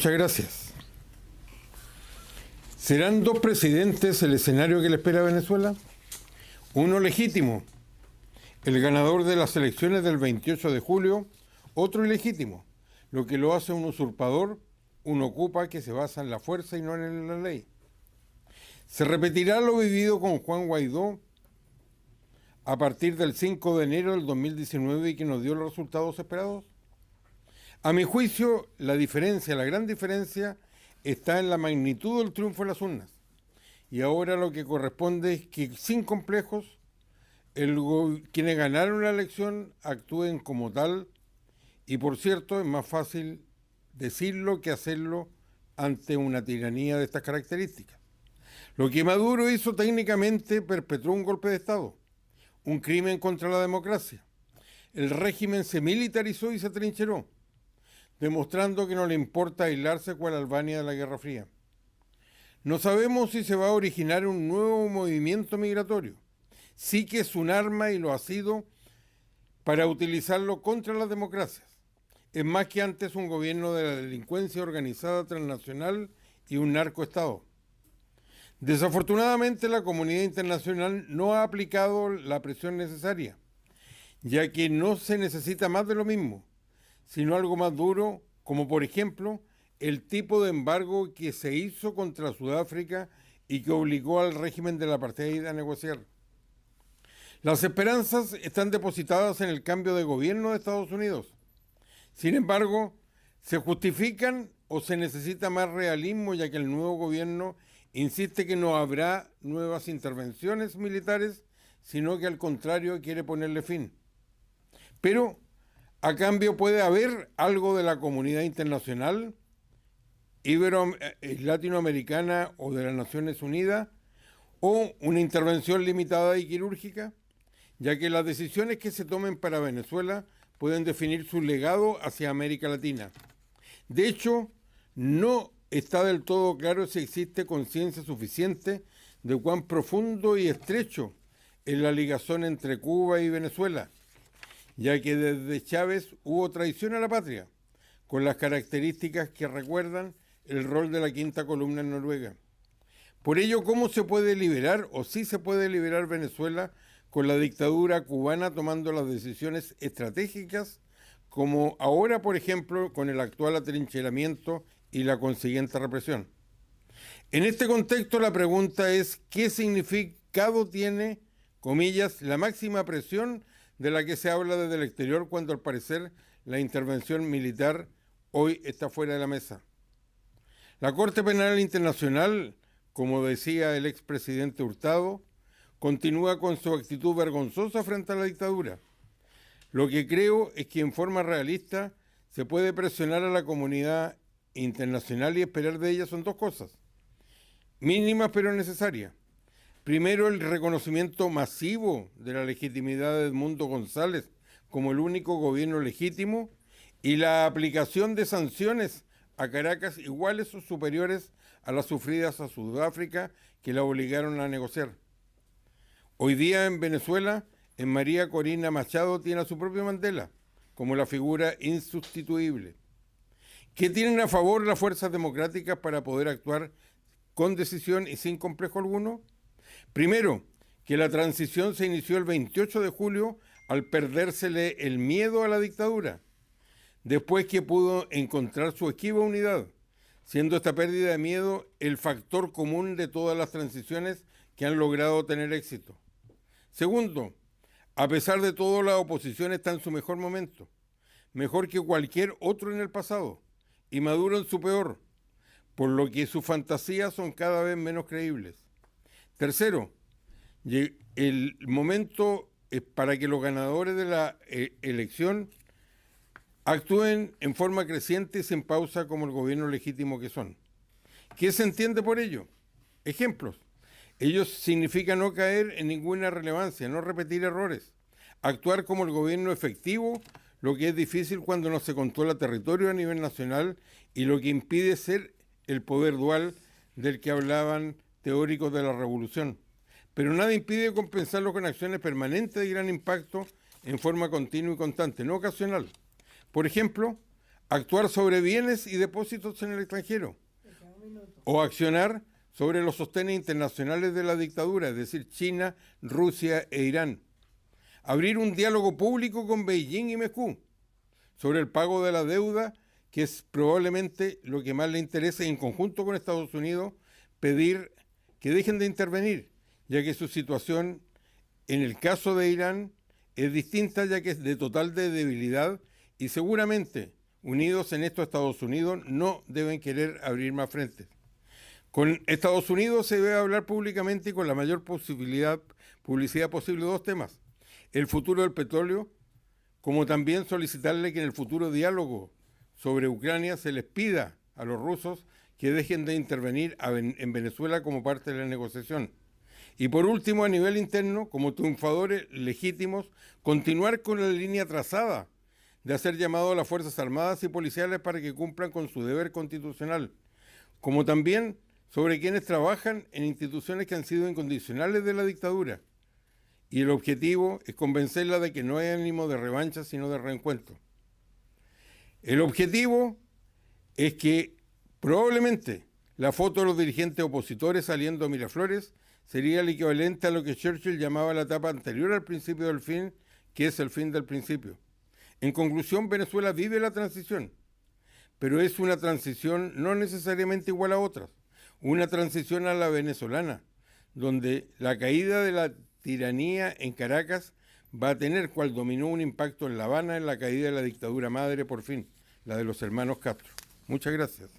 Muchas gracias. ¿Serán dos presidentes el escenario que le espera a Venezuela? Uno legítimo, el ganador de las elecciones del 28 de julio, otro ilegítimo, lo que lo hace un usurpador, un ocupa que se basa en la fuerza y no en la ley. ¿Se repetirá lo vivido con Juan Guaidó a partir del 5 de enero del 2019 y que nos dio los resultados esperados? A mi juicio, la gran diferencia, está en la magnitud del triunfo en las urnas. Y ahora lo que corresponde es que, sin complejos, quienes ganaron la elección actúen como tal. Y, por cierto, es más fácil decirlo que hacerlo ante una tiranía de estas características. Lo que Maduro hizo técnicamente perpetró un golpe de Estado, un crimen contra la democracia. El régimen se militarizó y se atrincheró, demostrando que no le importa aislarse cual Albania de la Guerra Fría. No sabemos si se va a originar un nuevo movimiento migratorio. Sí que es un arma y lo ha sido para utilizarlo contra las democracias. Es más que antes un gobierno de la delincuencia organizada transnacional y un narcoestado. Desafortunadamente, la comunidad internacional no ha aplicado la presión necesaria, ya que no se necesita más de lo mismo, sino algo más duro, como por ejemplo el tipo de embargo que se hizo contra Sudáfrica y que obligó al régimen del apartheid a negociar. Las esperanzas están depositadas en el cambio de gobierno de Estados Unidos. Sin embargo, ¿se justifican o se necesita más realismo, ya que el nuevo gobierno insiste que no habrá nuevas intervenciones militares, sino que al contrario quiere ponerle fin? Pero a cambio puede haber algo de la comunidad internacional, latinoamericana o de las Naciones Unidas, o una intervención limitada y quirúrgica, ya que las decisiones que se tomen para Venezuela pueden definir su legado hacia América Latina. De hecho, no está del todo claro si existe conciencia suficiente de cuán profundo y estrecho es la ligación entre Cuba y Venezuela, ya que desde Chávez hubo traición a la patria, con las características que recuerdan el rol de la quinta columna en Noruega. Por ello, ¿cómo se puede liberar o si se puede liberar Venezuela con la dictadura cubana tomando las decisiones estratégicas, como ahora, por ejemplo, con el actual atrincheramiento y la consiguiente represión? En este contexto, la pregunta es, ¿qué significado tiene, comillas, la máxima presión de la que se habla desde el exterior cuando al parecer la intervención militar hoy está fuera de la mesa? La Corte Penal Internacional, como decía el expresidente Hurtado, continúa con su actitud vergonzosa frente a la dictadura. Lo que creo es que en forma realista se puede presionar a la comunidad internacional y esperar de ella son dos cosas, mínimas pero necesarias. Primero, el reconocimiento masivo de la legitimidad de Edmundo González como el único gobierno legítimo y la aplicación de sanciones a Caracas iguales o superiores a las sufridas a Sudáfrica que la obligaron a negociar. Hoy día en Venezuela, en María Corina Machado tiene a su propio Mandela como la figura insustituible. ¿Qué tienen a favor las fuerzas democráticas para poder actuar con decisión y sin complejo alguno? Primero, que la transición se inició el 28 de julio al perdérsele el miedo a la dictadura, después que pudo encontrar su esquiva unidad, siendo esta pérdida de miedo el factor común de todas las transiciones que han logrado tener éxito. Segundo, a pesar de todo, la oposición está en su mejor momento, mejor que cualquier otro en el pasado, y Maduro en su peor, por lo que sus fantasías son cada vez menos creíbles. Tercero, el momento es para que los ganadores de la elección actúen en forma creciente y sin pausa como el gobierno legítimo que son. ¿Qué se entiende por ello? Ejemplos. Ello significa no caer en ninguna relevancia, no repetir errores, actuar como el gobierno efectivo, lo que es difícil cuando no se controla territorio a nivel nacional y lo que impide ser el poder dual del que hablaban teóricos de la revolución. Pero nada impide compensarlo con acciones permanentes de gran impacto en forma continua y constante, no ocasional. Por ejemplo, actuar sobre bienes y depósitos en el extranjero, o accionar sobre los sostenes internacionales de la dictadura, es decir, China, Rusia e Irán. Abrir un diálogo público con Beijing y Moscú sobre el pago de la deuda, que es probablemente lo que más le interesa, y en conjunto con Estados Unidos, pedir que dejen de intervenir, ya que su situación, en el caso de Irán, es distinta, ya que es de total debilidad, y seguramente, unidos en esto, Estados Unidos no deben querer abrir más frentes. Con Estados Unidos se debe hablar públicamente y con la mayor publicidad posible dos temas: el futuro del petróleo, como también solicitarle que en el futuro diálogo sobre Ucrania se les pida a los rusos que dejen de intervenir en Venezuela como parte de la negociación. Y por último, a nivel interno, como triunfadores legítimos, continuar con la línea trazada de hacer llamado a las Fuerzas Armadas y policiales para que cumplan con su deber constitucional, como también sobre quienes trabajan en instituciones que han sido incondicionales de la dictadura. Y el objetivo es convencerla de que no hay ánimo de revancha, sino de reencuentro. El objetivo es que probablemente la foto de los dirigentes opositores saliendo a Miraflores sería el equivalente a lo que Churchill llamaba la etapa anterior al principio del fin, que es el fin del principio. En conclusión, Venezuela vive la transición, pero es una transición no necesariamente igual a otras, una transición a la venezolana, donde la caída de la tiranía en Caracas va a tener, cual dominó, un impacto en La Habana, en la caída de la dictadura madre, por fin, la de los hermanos Castro. Muchas gracias.